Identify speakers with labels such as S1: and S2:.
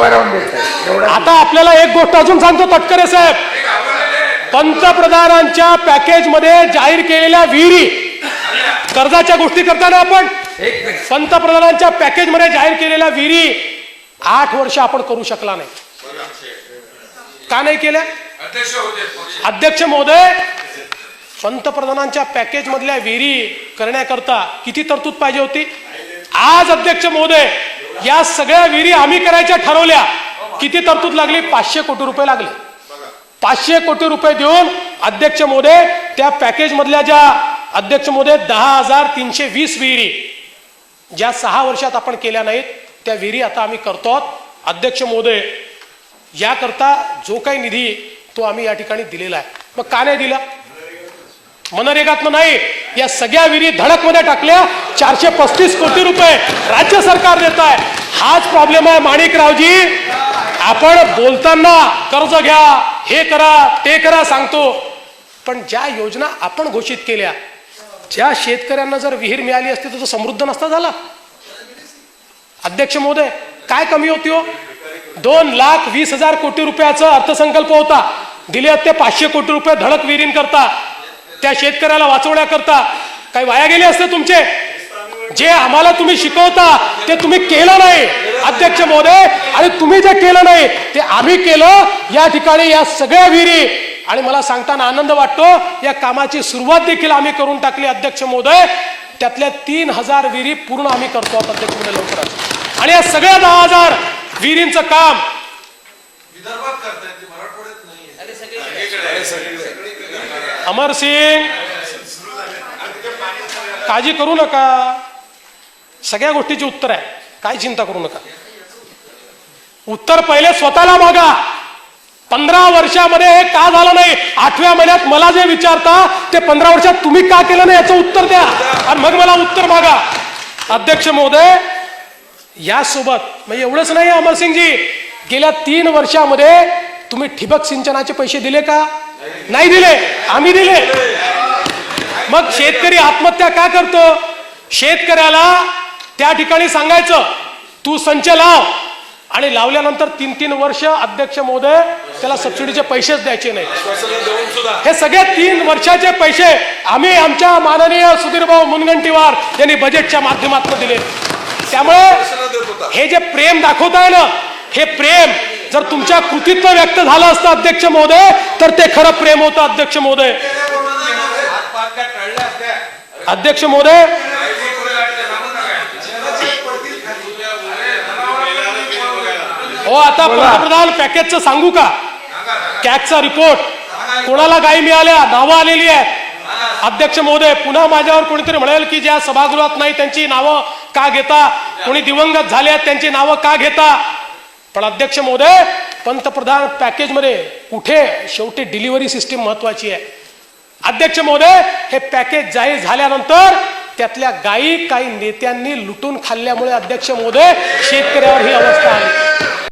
S1: उभं राहून देत एवढं.
S2: आता आपल्याला एक गोष्ट अजून सांगतो तटकरे साहेब, पंतप्रधानांच्या पॅकेज मध्ये जाहीर केलेल्या विहिरी, कर्जाच्या गोष्टी करताना आपण पंतप्रधानांच्या पॅकेज मध्ये जाहीर केलेल्या विहिरी 8 वर्ष आपण करू शकला नाही. का नाही केल्या? अध्यक्ष महोदय, पंतप्रधानांच्या पॅकेज मधल्या विहिरी करण्याकरता किती तरतूद पाहिजे होती? आज अध्यक्ष महोदय या सगळ्या विहिरी आम्ही करायच्या ठरवल्या, किती तरतूद लागली? 500 कोटी रुपये लागले. 500 कोटी रुपये देऊन अध्यक्ष महोदय त्या पॅकेज मधल्या ज्या अध्यक्ष महोदय 10,320 विहिरी ज्या 6 वर्षात आपण केल्या नाहीत त्या विहिरी आता आम्ही करतो. अध्यक्ष महोदय याकरता जो काही निधी तो आम्ही या ठिकाणी दिलेला आहे. मग का नाही दिला? मनरेगातनं नाही, या सगळ्या विहिरी धडकमध्ये टाकल्या. 435 कोटी रुपये राज्य सरकार देत आहे. हाच प्रॉब्लेम आहे माणिकरावजी. आपण बोलताना कर्ज घ्या, हे करा, ते करा सांगतो, पण ज्या योजना आपण घोषित केल्या, ज्या शेतकऱ्यांना जर विहीर मिळाली असती तर तो समृद्ध नसता झाला. अध्यक्ष महोदय काय कमी होती हो? 2,20,000 कोटी रुपयाचा अर्थसंकल्प होता, दिले ते 500 कोटी रुपये धडक विहिरीन करता, त्या शेतकऱ्याला वाचवण्याकरता. काही वाया गेले असते तुमचे? जे आम्हाला तुम्ही शिकवता ते तुम्ही केलं नाही अध्यक्ष महोदय, आणि तुम्ही जे केलं नाही ते आम्ही केलं. या ठिकाणी या सगळ्या विहिरी, आणि मला सांगताना आनंद वाटतो, या कामाची सुरुवात देखील आम्ही करून टाकली अध्यक्ष महोदय. त्यातल्या 3,000 विहिरी पूर्ण आम्ही करतो अध्यक्ष महोदय लवकरच. आणि या सगळ्या 10,000 विहिरींचं काम
S3: विदर्भात करतायत, मराठवाड्यात नाही.
S2: अमरसिंग काळजी करू नका, सगळ्या गोष्टीची उत्तर आहे, काय चिंता करू नका. उत्तर पहिले स्वतःला मागा. 15 वर्षामध्ये हे का झालं नाही? 8व्या महिन्यात मला जे विचारता ते 15 वर्षात तुम्ही का केलं नाही याचं उत्तर द्या, आणि मग मला उत्तर मागा. अध्यक्ष महोदय यासोबत म्हणजे एवढंच नाही अमरसिंगजी, गेल्या 3 वर्षामध्ये तुम्ही ठिबक सिंचनाचे पैसे दिले का? नाही दिले, आम्ही दिले. मग शेतकरी आत्महत्या का करतो? शेतकऱ्याला त्या ठिकाणी सांगायचं तू संच लाव, आणि लावल्यानंतर 3-3 वर्ष अध्यक्ष महोदय त्याला सबसिडीचे पैसेच द्यायचे नाही. हे सगळे 3 वर्षाचे पैसे आम्ही आमच्या माननीय सुधीरभाऊ मुनगंटीवार यांनी बजेटच्या माध्यमातून दिले. त्यामुळे हे जे प्रेम दाखवताय ना, हे प्रेम जर तुमच्या कृतीत व्यक्त झालं असतं अध्यक्ष महोदय तर ते खरं प्रेम होतं अध्यक्ष महोदय. अध्यक्ष महोदय हो, आता पंतप्रधान पॅकेजचं सांगू का? कॅगचा रिपोर्ट, कोणाला गायी मिळाल्या, नावं आलेली आहेत. अध्यक्ष महोदय पुन्हा माझ्यावर कोणीतरी म्हणेल की ज्या सभागृहात नाही त्यांची नावं का घेता, कोणी दिवंगत झाले आहेत त्यांची नावं का घेता? पण अध्यक्ष महोदय पंतप्रधान पॅकेज मध्ये कुठे शेवटी डिलिव्हरी सिस्टीम महत्वाची आहे. अध्यक्ष महोदय हे पॅकेज जाहीर झाल्यानंतर त्यातल्या गायी काही नेत्यांनी लुटून खाल्ल्यामुळे अध्यक्ष महोदय शेतकऱ्यावर ही अवस्था आली.